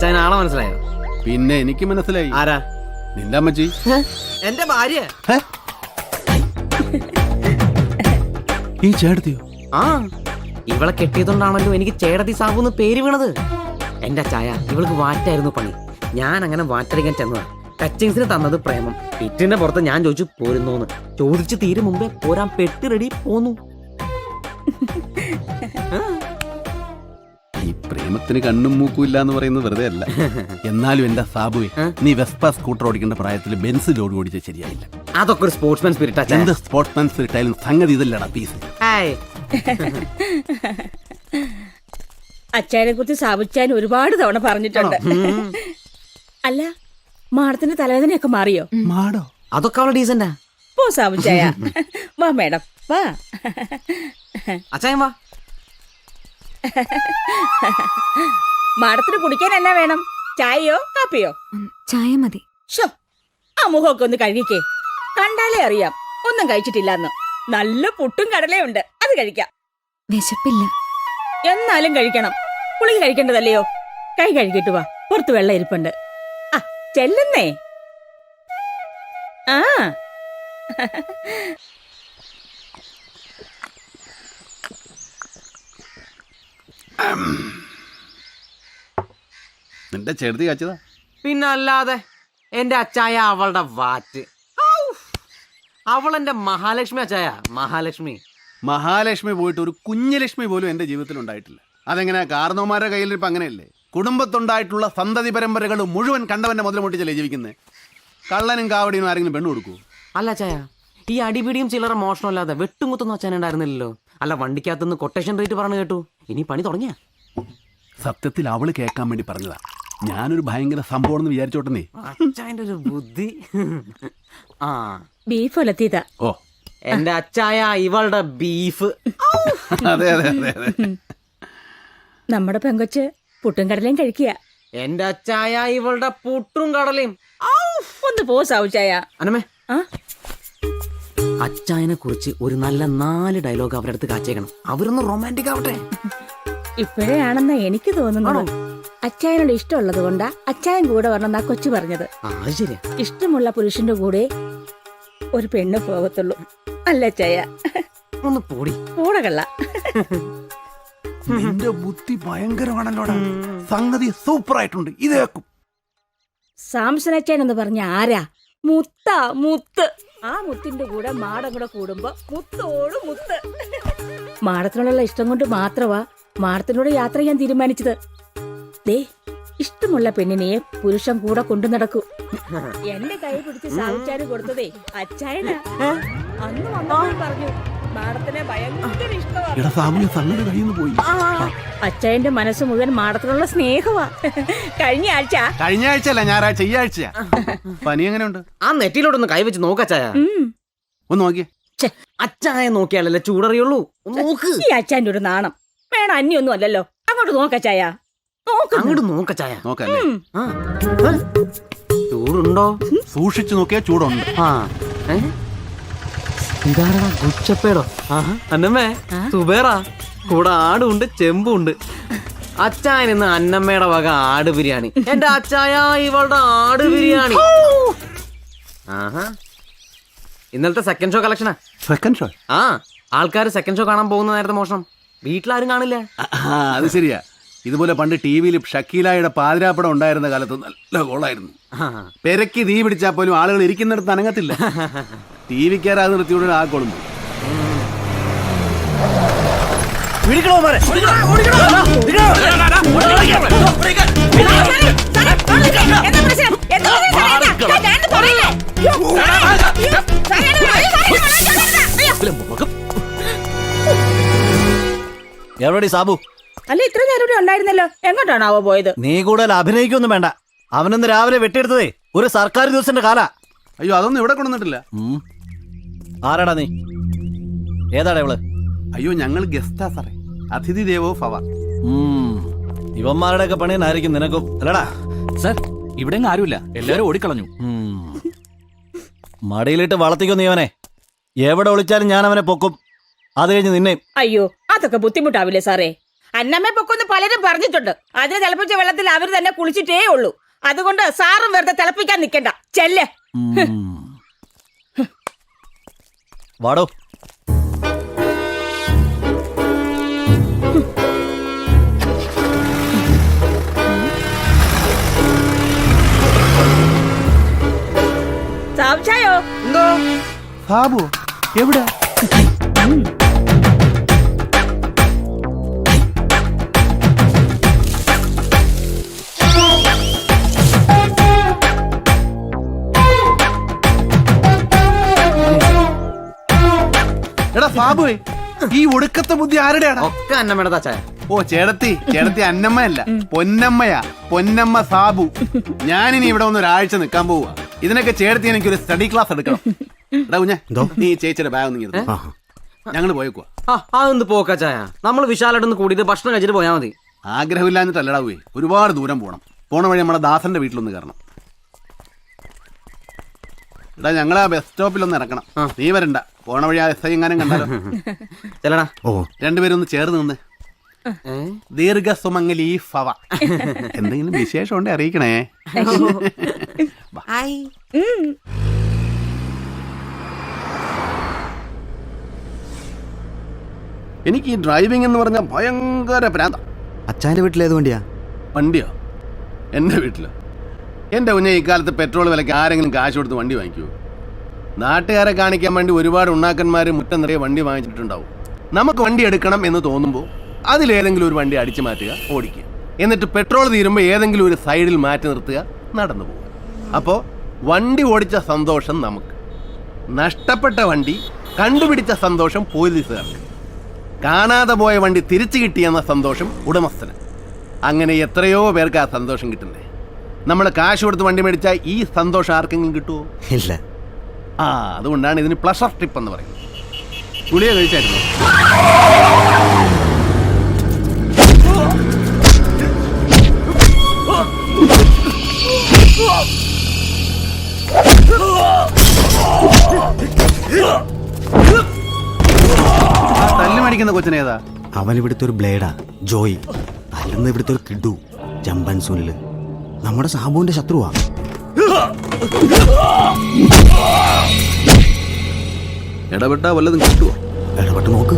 അച്ഛൻ ആളെ മനസ്സിലായോ? പിന്നെ എനിക്ക് മനസ്സിലായി. ആരാ? നിന്റെ അമ്മച്ചി. എന്റെ ഭാര്യ. ഈ ചേട്ടത്തിയോ? ആ, ഇവളെ കെട്ടിയതുകൊണ്ടാണല്ലോ എനിക്ക് ചേടത്തി സാബുന്ന് പേര് വീണത്. എന്റെ അച്ചായ ഇവൾക്ക് വാറ്റായിരുന്നു പണി. ഞാൻ അങ്ങനെ വാറ്റടിക്കാൻ ചെന്നതാ. ടച്ചിങ്സിന് തന്നത് പ്രേമം. പിറ്റിന്റെ പുറത്ത് ഞാൻ ചോദിച്ചു പോരുന്നോന്ന്. ചോദിച്ചു തീരും മുമ്പേ പോരാൻ പെട്ടി റെഡി പോന്നു. ഈ പ്രേമത്തിന് കണ്ണും മൂക്കും ഇല്ല എന്ന് പറയുന്നത് വെറുതെ അല്ല. എന്നാലും എന്റെ സാബുവേ, നീ വെസ്പ സ്കൂട്ടർ ഓടിക്കേണ്ട പ്രായത്തിൽ ബെൻസ് ലോഡ് ഓടിച്ച ശരിയായില്ല. അതൊക്കെ ഒരു സ്പോർട്സ്മാൻ സ്പിരിറ്റ്. എന്ത് സ്പോർട്സ്മാൻ സ്പിരിറ്റ് ആയാലും സംഗതി ഇതല്ലടാ പീസ്. അച്ചായനെ കുറിച്ച് സാബുച്ചാൻ ഒരുപാട് തവണ പറഞ്ഞിട്ടുണ്ട്. അല്ല, മാഡത്തിന്റെ തലവേദനയൊക്കെ മാറിയോ? മാടോ? അതൊക്കെ അവളെ ഡീസന്റാ. പോ സാബുച്ചായ. വാ മേഡം വാ. അച്ചായൻ വാ. മാഡത്തിന് കുടിക്കാൻ എന്നാ വേണം? ചായയോ കാപ്പിയോ? ചായ മതി. ഷോ, ആ മുഖമൊക്കെ ഒന്ന് കഴുകിക്കേ. കണ്ടാലേ അറിയാം ഒന്നും കഴിച്ചിട്ടില്ലെന്ന്. നല്ല പുട്ടും കടലയുണ്ട്, അത് കഴിക്കാം. വിശപ്പില്ല. എന്നാലും കഴിക്കണം. പുളി കഴിക്കേണ്ടതല്ലയോ? കൈ കഴുകിട്ട് വാ, പുറത്ത് വെള്ളം ഇരിപ്പുണ്ട്. ആ ചെല്ലുന്നേ. ആ നിന്റെ ചേട്ടത്തി കാച്ചതാ. പിന്നല്ലാതെ എന്റെ അച്ചായ അവളുടെ വാറ്റ്. അവളെന്റെ മഹാലക്ഷ്മി അച്ചായ, മഹാലക്ഷ്മി. മഹാലക്ഷ്മി പോയിട്ട് ഒരു കുഞ്ഞലക്ഷ്മി പോലും എന്റെ ജീവിതത്തിൽ ഉണ്ടായിട്ടില്ല. അതെങ്ങനെ? കാർന്നോമാരുടെ കയ്യിലിരിപ്പ് അങ്ങനെയല്ലേ? കുടുംബത്തുണ്ടായിട്ടുള്ള സന്തതി പരമ്പരകൾ മുഴുവൻ കണ്ടവന്റെ മുതൽ മുട്ടിച്ചല്ലേ ജീവിക്കുന്നത്. കള്ളനും കാവടിയും ആരെങ്കിലും പെണ്ണു കൊടുക്കൂ? അല്ല അച്ചായ, ഈ അടിപിടിയും ചില്ലറ മോഷണമല്ലാതെ വെട്ടും കുത്തൊന്നും അച്ഛൻ ഉണ്ടായിരുന്നില്ലല്ലോ. അല്ല, വണ്ടിക്കകത്തുനിന്ന് കൊട്ടേഷൻ റേറ്റ് പറഞ്ഞു കേട്ടു. ഇനി പണി തുടങ്ങിയ? സത്യത്തിൽ അവള് കേൾക്കാൻ വേണ്ടി പറഞ്ഞതാ. ഞാനൊരു ഭയങ്കര സംഭവം വിചാരിച്ചോട്ടെ. അച്ചായന്റെ ഒരു ബുദ്ധി. ആ, ബീഫ് ഒലത്തിയതാ. ഓ, എന്റെ അച്ചായ ഇവളുടെ ബീഫ്. അതെ അതെ അതെ അതെ. നമ്മുടെ പെങ്കൊച്ച് പുട്ടും കടലയും കഴിക്കുക. എന്റെ അച്ചായ ഇവളുടെ പുട്ടും കടലയും. ഒന്ന് പോ സാവുച്ചായ. അനമേ, ആ അച്ചായനെ കുറിച്ച് ഒരു നല്ല 4 ഡയലോഗ് അവരുടെ അടുത്ത് കാച്ചേക്കണം. അവരൊന്ന് റൊമാൻറ്റിക് ആവട്ടെ. ഇപ്പോഴേ ആണെന്നാ എനിക്ക് തോന്നുന്നത്. അച്ചായനോട് ഇഷ്ടമുള്ളത് കൊണ്ടാ അച്ചായൻ കൂടെ വരണമെന്നാ കൊച്ചു പറഞ്ഞത്. അത് ശരിയാ. ഇഷ്ടമുള്ള പുരുഷന്റെ കൂടെ ഒരു പെണ്ണ് പോകത്തുള്ളൂ. അല്ല അച്ചായ? ഒന്ന് പൊടി കൂടകള്ള. നിന്റെ ബുദ്ധി ഭയങ്കരമാണല്ലോടാ. സംഗതി സൂപ്പർ ആയിട്ടുണ്ട്. ഇതേക്കും സാംസനച്ചാൻ എന്ന് പറഞ്ഞ ആരാ? മുത്താ, മുത്ത്. ആ മുത്തിന്റെ കൂടെ മാടം കൂടെ കൂടുമ്പോ മുത്തോട് മുത്ത്. മാടത്തിനോടുള്ള ഇഷ്ടം കൊണ്ട് മാത്രമാ മാടത്തിനോട് യാത്ര ചെയ്യാൻ തീരുമാനിച്ചത്. ദേ, ഇഷ്ടമുള്ള പെണ്ണിനെ പുരുഷൻ കൂടെ കൊണ്ടു നടക്കൂ. എന്റെ കൈ പിടിച്ച് സാവിച്ചാര് കൊടുത്തതേ അച്ചായനാ. അന്ന് വന്നപ്പോൾ പറഞ്ഞു മാടത്തിനെ ഭയങ്കര ഇഷ്ടമാണ്. പോയി. അച്ചായന്റെ മനസ്സ് മുഴുവൻ മാടത്തിനുള്ള സ്നേഹമാ. കഴിഞ്ഞ ആഴ്ച അല്ല, ഞായറാഴ്ച, ഈ ആഴ്ച. പനി എങ്ങനെയുണ്ട്? ആ നെറ്റിയിലോട്ടൊന്ന് കൈവച്ച് നോക്കച്ചായ. ഒന്ന് നോക്കിയേ. അച്ചായ നോക്കിയാലല്ലേ ചൂടറിയുള്ളൂ. നോക്ക്. ഈ അച്ചായന്റെ ഒരു നാണം വേണം. അന്യൊന്നും അല്ലല്ലോ. അങ്ങോട്ട് നോക്കച്ചായ. അങ്ങോട്ട് നോക്കച്ചായ. നോക്കല്ലേ? ചൂടുണ്ടോ? സൂക്ഷിച്ചു നോക്കിയാ ചൂടുണ്ട്. ആ, ഇതാരാ? ഗുച്ചപ്പേടോ? അന്നമ്മേ, സുബേറാ. കൂടെ ആടുണ്ട്, ചെമ്പുണ്ട്. അച്ചായൻ ഇന്ന് അന്നമ്മയുടെ വക ആട് ബിരിയാണി. എന്റെ അച്ചായ ഇവളുടെ ആട് ബിരിയാണി. ആഹാ, ഇന്നലത്തെ സെക്കൻഡ് ഷോ കളക്ഷനാ. Second show? ആ, ആൾക്കാർ സെക്കൻഡ് ഷോ കാണാൻ പോകുന്ന നേരത്തെ മോഷണം. വീട്ടിലാരും കാണില്ല. അത് ശരിയാ. ഇതുപോലെ പണ്ട് ടി വിയിൽ ഷക്കീലായുടെ പാതിരാപ്പടം ഉണ്ടായിരുന്ന കാലത്ത് നല്ല ഗോളായിരുന്നു. പെരക്കി തീ പിടിച്ചാൽ പോലും ആളുകൾ ഇരിക്കുന്നിടത്ത് അനങ്ങത്തില്ല. ടി വിക്കാരാത് നിർത്തിയോടെ ആ ഗോളും പോയി. എവിടെ സാബു? അല്ല, ഇത്ര നേരം ഇവിടെ ഉണ്ടായിരുന്നല്ലോ. എങ്ങോട്ടാണാവോ പോയത്? നീ കൂടുതൽ അഭിനയിക്കൊന്നും വേണ്ട. അവനൊന്ന് രാവിലെ വെട്ടിയെടുത്തതേ ഒരു സർക്കാർ ദിവസത്തിന്റെ കാല. അയ്യോ, അതൊന്നും ഇവിടെ കൊണ്ടുവന്നിട്ടില്ല. ആരാടാ നീ? ഏതാടാ ഇവള്? അയ്യോ, ഞങ്ങൾ ഗസ്റ്റാ സാറേ. അതിഥി ദേവോ ഭവ. ഇവന്മാരുടെ ഒക്കെ പണിയെന്നായിരിക്കും നിനക്കും അല്ലടാ? സർ, ഇവിടെ ആരുമില്ല, എല്ലാരും ഓടിക്കളഞ്ഞു. മടിയിലിട്ട് വളർത്തിക്കോ നീ അവനെ. എവിടെ ഒളിച്ചാലും ഞാൻ അവനെ പൊക്കും. അത് കഴിഞ്ഞ് നിന്നെ. അയ്യോ, അതൊക്കെ ബുദ്ധിമുട്ടാവില്ലേ സാറേ? അന്നമ്മയെ പൊക്കൊന്ന് പലരും പറഞ്ഞിട്ടുണ്ട്. അതിന് തിളപ്പിച്ച വെള്ളത്തിൽ അവർ തന്നെ കുളിച്ചിട്ടേ ഉള്ളൂ. അതുകൊണ്ട് സാറും വെറുതെ തിളപ്പിക്കാൻ നിൽക്കണ്ട, ചെല്ല്. വാടോ. സാംശായോ എന്തോ സാബു എവിടെ? എടാ സാബുവേ, ഈ ഒടുക്കത്തെ ബുദ്ധി ആരുടെയാടാ? ഒക്കെ അന്നമ്മയുടെ തച്ചായ. ഓ ചേടത്തി അന്നമ്മയല്ല, പൊന്നമ്മയാ. പൊന്നമ്മ സാബു. ഞാനിനി ഇവിടെ ഒന്ന് ഒരാഴ്ച നിൽക്കാൻ പോവുക. ഇതിനൊക്കെ ചേടത്തി എനിക്കൊരു സ്റ്റഡി ക്ലാസ് എടുക്കണം. എടാ കുഞ്ഞെ, നീ ചേച്ചിയുടെ ബാഗ് ഒന്ന് ഞങ്ങൾ പോയേക്കുവാ. അതൊന്ന് പോക്കാച്ചായ. നമ്മൾ വിശാലായിട്ടൊന്ന് കൂടിയിട്ട് ഭക്ഷണം കഴിച്ചിട്ട് പോയാൽ മതി. ആഗ്രഹമില്ലാഞ്ഞിട്ടല്ലടാ പോയി, ഒരുപാട് ദൂരം പോണ വഴി നമ്മുടെ ദാസന്റെ വീട്ടിലൊന്ന് കയറണം. എടാ ഞങ്ങൾ ആ ബസ് സ്റ്റോപ്പിലൊന്ന് ഇറക്കണം. നീ വരണ്ട, പോണ വഴി ആ എസ് ഐ എങ്ങാനും കണ്ടാലോ. ചെല്ലടാ. ഓ രണ്ടുപേരും ഒന്ന് ചേർന്ന് നിന്ന്. ദീർഘസുമംഗലി ഭവ. എന്തെങ്കിലും വിശേഷം ഉണ്ടെ അറിയിക്കണേ. എനിക്ക് ഈ ഡ്രൈവിംഗ് എന്ന് പറഞ്ഞാൽ ഭയങ്കര പ്രാന്ത. അച്ഛൻ്റെ വീട്ടിലേത് വണ്ടിയാ? വണ്ടിയോ? എൻ്റെ വീട്ടിലോ? എൻ്റെ കുഞ്ഞെ, ഇക്കാലത്ത് പെട്രോൾ വിലയ്ക്ക് ആരെങ്കിലും കാശ് കൊടുത്ത് വണ്ടി വാങ്ങിക്കുമോ? നാട്ടുകാരെ കാണിക്കാൻ വേണ്ടി ഒരുപാട് ഉണ്ണാക്കന്മാർ മുറ്റം നിറയെ വണ്ടി വാങ്ങിച്ചിട്ടുണ്ടാവും. നമുക്ക് വണ്ടി എടുക്കണം എന്ന് തോന്നുമ്പോൾ അതിലേതെങ്കിലും ഒരു വണ്ടി അടിച്ചു മാറ്റുക, ഓടിക്കുക. എന്നിട്ട് പെട്രോൾ തീരുമ്പോൾ ഏതെങ്കിലും ഒരു സൈഡിൽ മാറ്റി നിർത്തുക, നടന്നു പോകുക. അപ്പോൾ വണ്ടി ഓടിച്ച സന്തോഷം നമുക്ക്, നഷ്ടപ്പെട്ട വണ്ടി കണ്ടുപിടിച്ച സന്തോഷം പോലീസുകാർക്ക്, കാണാതെ പോയ വണ്ടി തിരിച്ചു കിട്ടിയെന്ന സന്തോഷം ഉടമസ്ഥന്. അങ്ങനെ എത്രയോ പേർക്ക് ആ സന്തോഷം കിട്ടുന്നേ. നമ്മൾ കാശ് കൊടുത്ത് വണ്ടി മേടിച്ചാൽ ഈ സന്തോഷം ആർക്കെങ്കിലും കിട്ടുമോ? ഇല്ല. അതുകൊണ്ടാണ് ഇതിന് പ്ലഷർ ട്രിപ്പ് എന്ന് പറയുന്നത്. ഗുളിക കഴിച്ചായിരുന്നു? തല്ലു മേടിക്കുന്ന കൊച്ചിനേതാ? അവൻ ഇവിടുത്തെ ഒരു ബ്ലേഡാ, ജോയ്. അല്ലെന്ന് ഇവിടുത്തെ ഒരു കിഡു, ജമ്പൻ സുനില്. നമ്മുടെ സാബുവിന്റെ ശത്രുവാ. ഇടപെട്ടാ വല്ലതും കിട്ടുവോ? ഇടപെട്ട് നോക്ക്.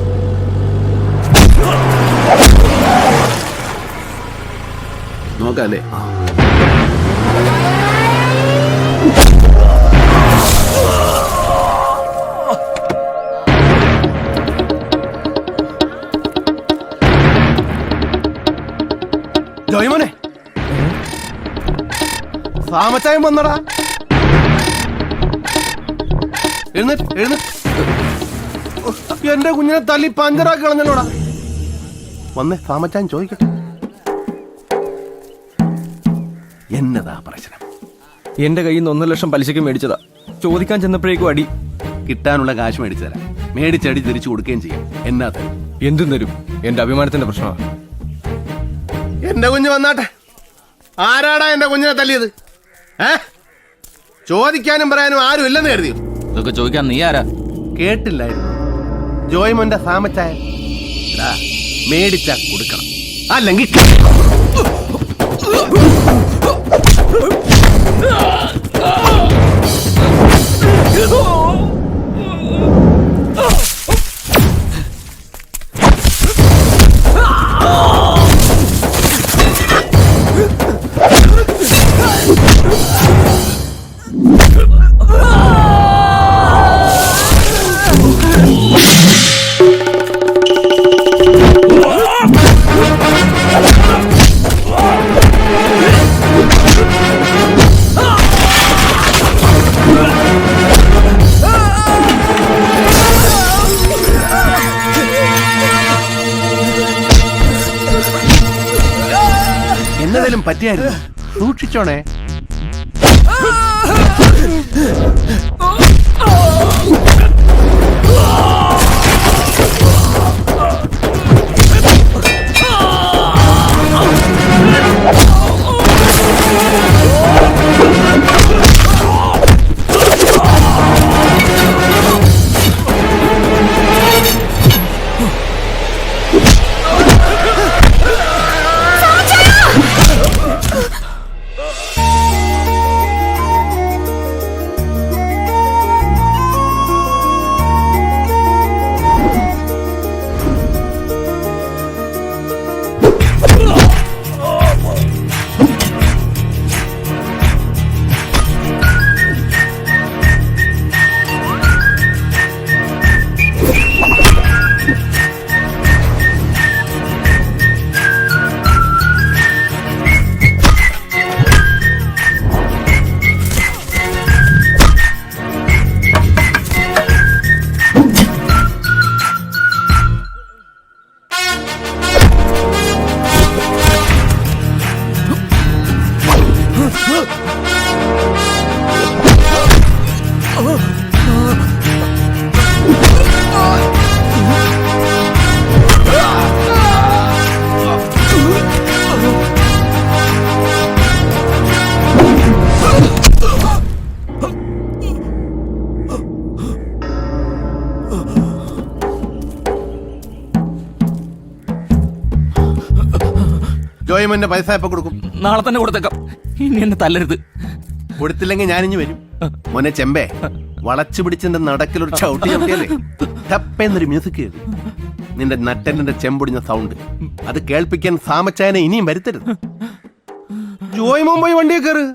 നോക്കാല്ലേ? ജോയ്മോനെ, സാമച്ചായം വന്നടാ. എഴുന്നേറ്റ്. എന്റെ കുഞ്ഞിനെ തല്ലി പഞ്ചറാക്കി കളഞ്ഞല്ലോടാ. വന്നേ, സാമച്ചായം ചോദിക്കട്ടെ. എന്നതാ പ്രശ്നം? എന്റെ കയ്യിൽ നിന്ന് 1 ലക്ഷം പലിശക്ക് മേടിച്ചതാ. ചോദിക്കാൻ ചെന്നപ്പോഴേക്കും അടി. കിട്ടാനുള്ള കാശ് മേടിച്ചു തരാം. മേടിച്ചടി തിരിച്ചു കൊടുക്കുകയും ചെയ്യാം. എന്നാ തരും? എന്തും തരും. എന്റെ അഭിമാനത്തിന്റെ പ്രശ്നമാണ്. എന്റെ കുഞ്ഞ് വന്നാട്ടെ. ആരാടാ എന്റെ കുഞ്ഞിനെ തല്ലിയത്? ചോദിക്കാനും പറയാനും ആരും ഇല്ലെന്ന് കരുതിയോ? ഇതൊക്കെ ചോദിക്കാൻ നീ ആരാ? കേട്ടില്ലായിരുന്നു? ജോയ്മോന്റെ സാമച്ചായ. മേടിച്ചാ കൊടുക്കണം, അല്ലെങ്കിൽ എന്നതിലും പറ്റിയായിരുന്നു. സൂക്ഷിച്ചോണേ. ജോയ്മന്റെ പൈസ എപ്പോ കൊടുക്കും? നാളെ തന്നെ കൊടുത്തേക്കാം. ഇനി എന്നെ തല്ലരുത്. കൊടുത്തില്ലെങ്കിൽ ഞാനിഞ്ഞു വരും. മോനെ ചെമ്പേ, വളച്ചു പിടിച്ചെന്റെ നടക്കിലൊരു ചവിട്ടി ചവിട്ടിയല്ലേ ടപ്പേന്നൊരു മ്യൂസിക് കേൾക്കും. നിന്റെ നട്ടന്റെ ചെമ്പൊടിഞ്ഞ സൗണ്ട് അത് കേൾപ്പിക്കാൻ സാമച്ചായനെ ഇനിയും വരുത്തരുത്. ജോയ്മോൻ പോയി വണ്ടിയെ കയറ്.